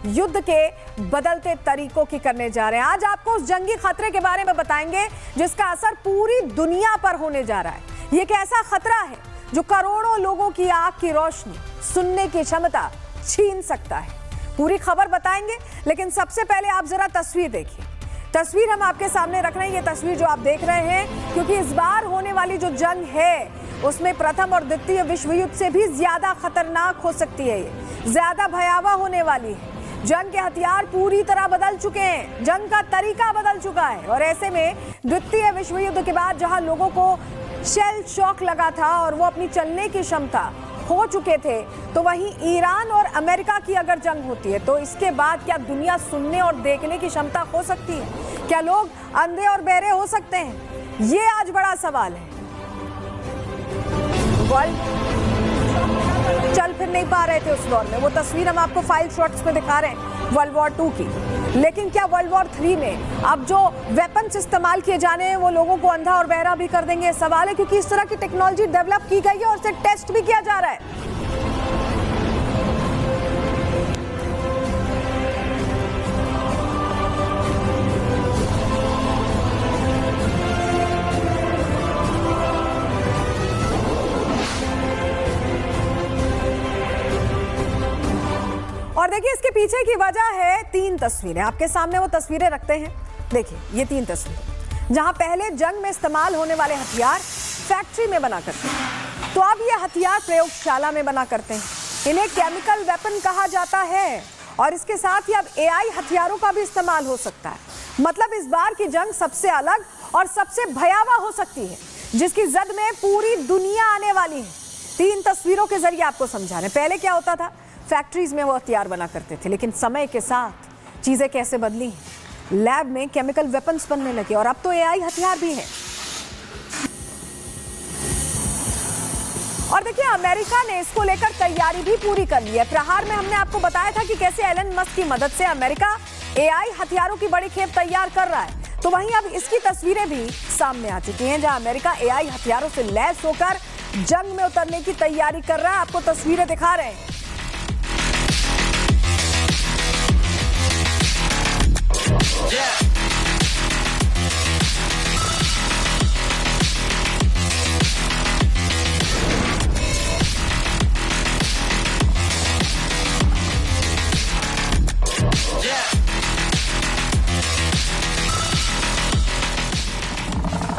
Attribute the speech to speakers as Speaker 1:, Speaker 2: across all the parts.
Speaker 1: युद्ध के बदलते तरीकों की करने जा रहे हैं। आज आपको उस जंगी खतरे के बारे में बताएंगे जिसका असर पूरी दुनिया पर होने जा रहा है। ये एक ऐसा खतरा है जो करोड़ों लोगों की आंख की रोशनी, सुनने की क्षमता छीन सकता है। पूरी खबर बताएंगे, लेकिन सबसे पहले आप जरा तस्वीर देखिए। तस्वीर हम आपके सामने रख रहे हैं। ये तस्वीर जो आप देख रहे हैं, क्योंकि इस बार होने वाली जो जंग है उसमें प्रथम और द्वितीय विश्व युद्ध से भी ज्यादा खतरनाक हो सकती है, ये ज्यादा भयावह होने वाली है। जंग के हथियार पूरी तरह बदल चुके हैं, जंग का तरीका बदल चुका है। और ऐसे में द्वितीय विश्व युद्ध के बाद जहां लोगों को शेल शॉक लगा था और वो अपनी चलने की क्षमता खो चुके थे, तो वहीं ईरान और अमेरिका की अगर जंग होती है तो इसके बाद क्या दुनिया सुनने और देखने की क्षमता खो सकती है? क्या लोग अंधे और बहरे हो सकते हैं? ये आज बड़ा सवाल है। वर्ल्ड चल फिर नहीं पा रहे थे उस दौर में। वो तस्वीर हम आपको फाइल शॉट्स में दिखा रहे हैं वर्ल्ड वॉर 2 की। लेकिन क्या वर्ल्ड वॉर 3 में अब जो वेपन्स इस्तेमाल किए जाने हैं वो लोगों को अंधा और बहरा भी कर देंगे? सवाल है, क्योंकि इस तरह की टेक्नोलॉजी डेवलप की गई है और उसे टेस्ट भी किया जा रहा है। और देखिए, इसके पीछे की वजह है 3 तस्वीरें। आपके सामने वो तस्वीरें रखते हैं। देखिए, ये 3 तस्वीरें जहां पहले जंग में इस्तेमाल होने वाले हथियार फैक्ट्री में बना करते हैं, तो अब ये हथियार प्रयोगशाला में बना करते हैं। इन्हें केमिकल वेपन कहा जाता है। और इसके साथ ही अब AI हथियारों का भी इस्तेमाल हो सकता है। मतलब इस बार की जंग सबसे अलग और सबसे भयावह हो सकती है, जिसकी जद में पूरी दुनिया आने वाली है। 3 तस्वीरों के जरिए आपको समझा रहे हैं। पहले क्या होता था, फैक्ट्रीज में वो हथियार बना करते थे, लेकिन समय के साथ चीजें कैसे बदली, लैब में केमिकल वेपन्स बनने लगे और अब तो AI हथियार भी है। और देखिए, अमेरिका ने इसको लेकर तैयारी भी पूरी कर ली है। प्रहार में हमने आपको बताया था कि कैसे एलन मस्क की मदद से अमेरिका AI हथियारों की बड़ी खेप तैयार कर रहा है। तो वहीं अब इसकी तस्वीरें भी सामने आ चुकी हैं, जहां अमेरिका AI हथियारों से लैस होकर जंग में उतरने की तैयारी कर रहा है। आपको तस्वीरें दिखा रहे हैं।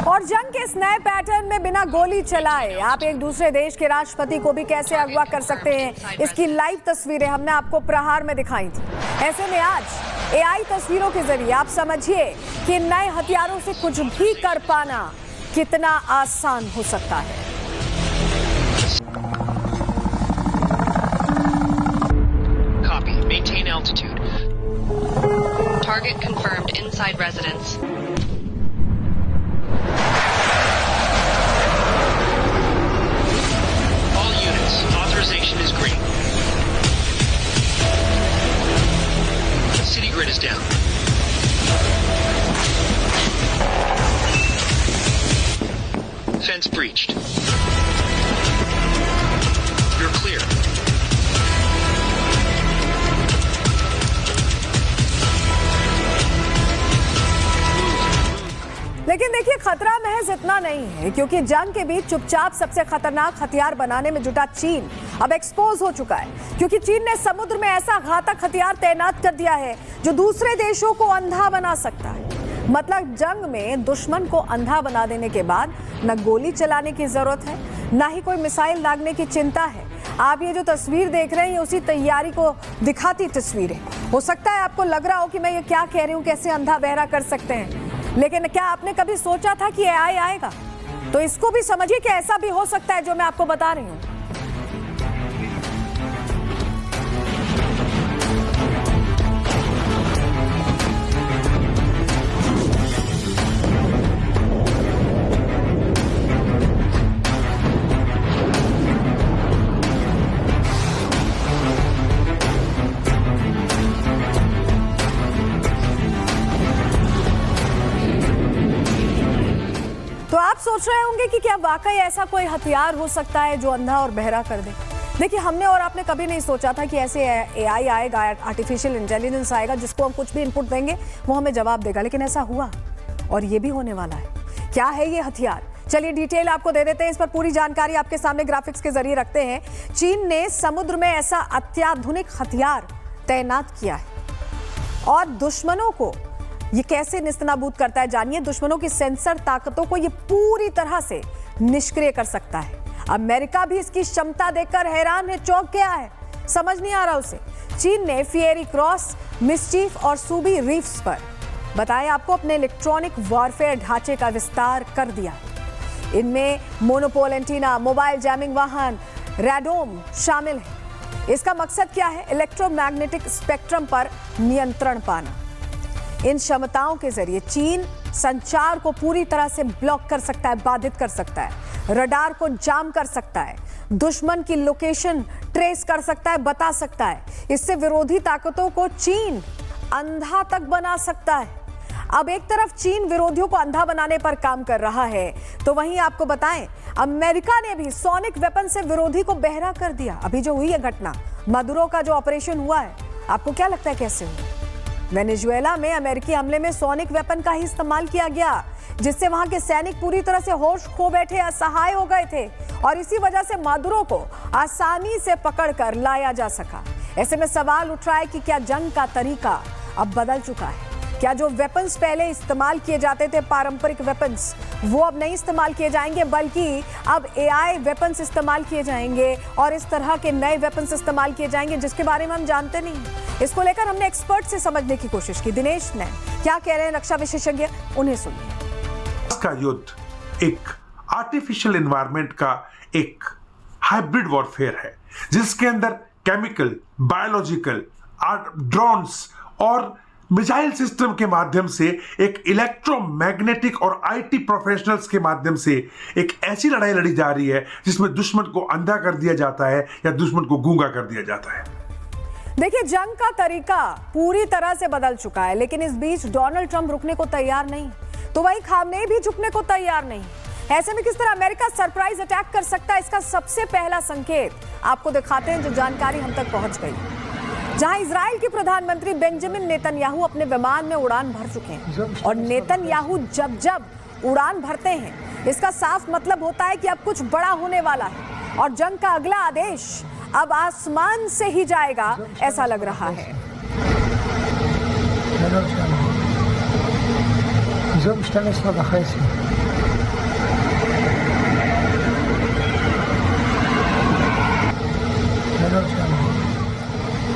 Speaker 1: और जंग के इस नए पैटर्न में बिना गोली चलाए आप एक दूसरे देश के राष्ट्रपति को भी कैसे अगवा कर सकते हैं, इसकी लाइव तस्वीरें हमने आपको प्रहार में दिखाई थी। ऐसे में आज AI तस्वीरों के जरिए आप समझिए कि नए हथियारों से कुछ भी कर पाना कितना आसान हो सकता है।
Speaker 2: Copy. Maintain altitude. Target confirmed inside residence. All units, authorization is green. The city grid is down. Fence breached. You're clear.
Speaker 1: लेकिन देखिए, खतरा महज इतना नहीं है, क्योंकि जंग के बीच चुपचाप सबसे खतरनाक हथियार बनाने में जुटा चीन अब एक्सपोज हो चुका है। क्योंकि चीन ने समुद्र में ऐसा घातक हथियार तैनात कर दिया है जो दूसरे देशों को अंधा बना सकता है। मतलब जंग में दुश्मन को अंधा बना देने के बाद न गोली चलाने की जरूरत है, ना ही कोई मिसाइल दागने की चिंता है। आप ये जो तस्वीर देख रहे हैं, उसी तैयारी को दिखाती तस्वीरें। हो सकता है आपको लग रहा हो कि मैं ये क्या कह रही हूँ, कैसे अंधा बहरा कर सकते हैं, लेकिन क्या आपने कभी सोचा था कि AI आएगा? तो इसको भी समझिए कि ऐसा भी हो सकता है जो मैं आपको बता रही हूँ। तो आप सोच रहे होंगे कि क्या वाकई ऐसा कोई हथियार हो सकता है जो अंधा और बहरा कर दे? देखिए, हमने और आपने कभी नहीं सोचा था कि ऐसे एआई आएगा, आर्टिफिशियल इंटेलिजेंस आएगा, जिसको हम कुछ भी इनपुट देंगे वो हमें जवाब देगा, लेकिन ऐसा हुआ और ये भी होने वाला है। क्या है ये हथियार? चलिए डिटेल आपको दे देते हैं, इस पर पूरी जानकारी आपके सामने ग्राफिक्स के जरिए रखते हैं। चीन ने समुद्र में ऐसा अत्याधुनिक हथियार तैनात किया है और दुश्मनों को ये कैसे निस्तनाबूद करता है, जानिए। दुश्मनों की सेंसर ताकतों को ये पूरी तरह से निष्क्रिय कर सकता है। अमेरिका भी इसकी क्षमता देखकर हैरान है, चौंक गया है, समझ नहीं आ रहा उसे। चीन ने फिएरी क्रॉस, मिस्चीफ और सूबी रीफ्स पर बताया आपको अपने इलेक्ट्रॉनिक वॉरफेयर ढांचे का विस्तार कर दिया। इनमें मोनोपोल एंटीना, मोबाइल जैमिंग वाहन, रैडोम शामिल है। इसका मकसद क्या है? इलेक्ट्रोमैग्नेटिक स्पेक्ट्रम पर नियंत्रण पाना। इन क्षमताओं के जरिए चीन संचार को पूरी तरह से ब्लॉक कर सकता है, बाधित कर सकता है, रडार को जाम कर सकता है, दुश्मन की लोकेशन ट्रेस कर सकता है, बता सकता है। इससे विरोधी ताकतों को चीन अंधा तक बना सकता है। अब एक तरफ चीन विरोधियों को अंधा बनाने पर काम कर रहा है, तो वहीं आपको बताएं अमेरिका ने भी सोनिक वेपन से विरोधी को बहरा कर दिया। अभी जो हुई है घटना, मदुरो का जो ऑपरेशन हुआ है, आपको क्या लगता है कैसे हुआ? वेनेजुएला में अमेरिकी हमले में सोनिक वेपन का ही इस्तेमाल किया गया, जिससे वहां के सैनिक पूरी तरह से होश खो बैठे, असहाय हो गए थे और इसी वजह से मदुरो को आसानी से पकड़कर लाया जा सका। ऐसे में सवाल उठ रहा है कि क्या जंग का तरीका अब बदल चुका है? क्या जो वेपन्स पहले इस्तेमाल किए जाते थे, पारंपरिक वेपन्स, वो अब नहीं इस्तेमाल किए जाएंगे, बल्कि अब एआई वेपन्स इस्तेमाल किए जाएंगे और इस तरह के नए वेपन्स इस्तेमाल किए जाएंगे जिसके बारे में हम जानते नहीं। इसको लेकर हमने एक्सपर्ट से समझने की कोशिश की। दिनेश ने क्या कह रहे हैं रक्षा विशेषज्ञ, उन्हें सुनिए।
Speaker 3: का युद्ध एक आर्टिफिशियल एनवायरनमेंट का एक हाइब्रिड वॉरफेयर है, जिसके अंदर केमिकल, बायोलॉजिकल, ड्रोन्स और मिसाइल सिस्टम के माध्यम से एक इलेक्ट्रोमैग्नेटिक और आईटी प्रोफेशनल्स के माध्यम से एक ऐसी लड़ाई लड़ी जा रही है जिसमें दुश्मन को अंधा कर दिया जाता है या दुश्मन को गूंगा कर दिया जाता है।
Speaker 1: देखिए, जंग का तरीका पूरी तरह से बदल चुका है, लेकिन इस बीच डोनाल्ड ट्रंप रुकने को तैयार नहीं, तो वहीं खामनेई भी झुकने को तैयार नहीं। ऐसे में किस तरह अमेरिका सरप्राइज अटैक कर सकता है, इसका सबसे पहला संकेत आपको दिखाते हैं, जो जानकारी हम तक पहुंच गई। जहां इजराइल के प्रधानमंत्री बेंजामिन नेतन्याहू अपने विमान में उड़ान भर चुके हैं और नेतन्याहू जब जब उड़ान भरते हैं, इसका साफ मतलब होता है कि अब कुछ बड़ा होने वाला है और जंग का अगला आदेश अब आसमान से ही जाएगा, ऐसा लग रहा है।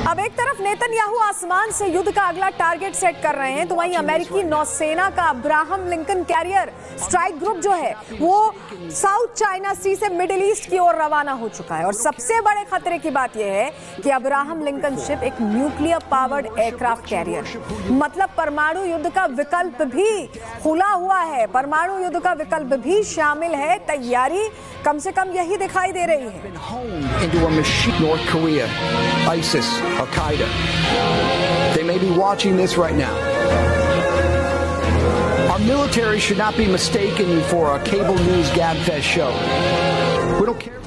Speaker 1: अब एक तरफ नेतन्याहू आसमान से युद्ध का अगला टारगेट सेट कर रहे हैं, तो वहीं अमेरिकी नौसेना का Abraham Lincoln carrier strike group जो है वो साउथ चाइना सी से मिडिल ईस्ट की ओर रवाना हो चुका है। और सबसे बड़े खतरे की बात यह है कि अब्राहम लिंकन शिप एक न्यूक्लियर पावर्ड एयरक्राफ्ट कैरियर, मतलब परमाणु युद्ध का विकल्प भी खुला हुआ है, परमाणु युद्ध का विकल्प भी शामिल है। तैयारी कम से कम यही दिखाई दे रही है।
Speaker 4: North Korea, ISIS, Al-Qaeda. They may be watching this right now. Our military should not be mistaken for a cable news gabfest show. We don't care.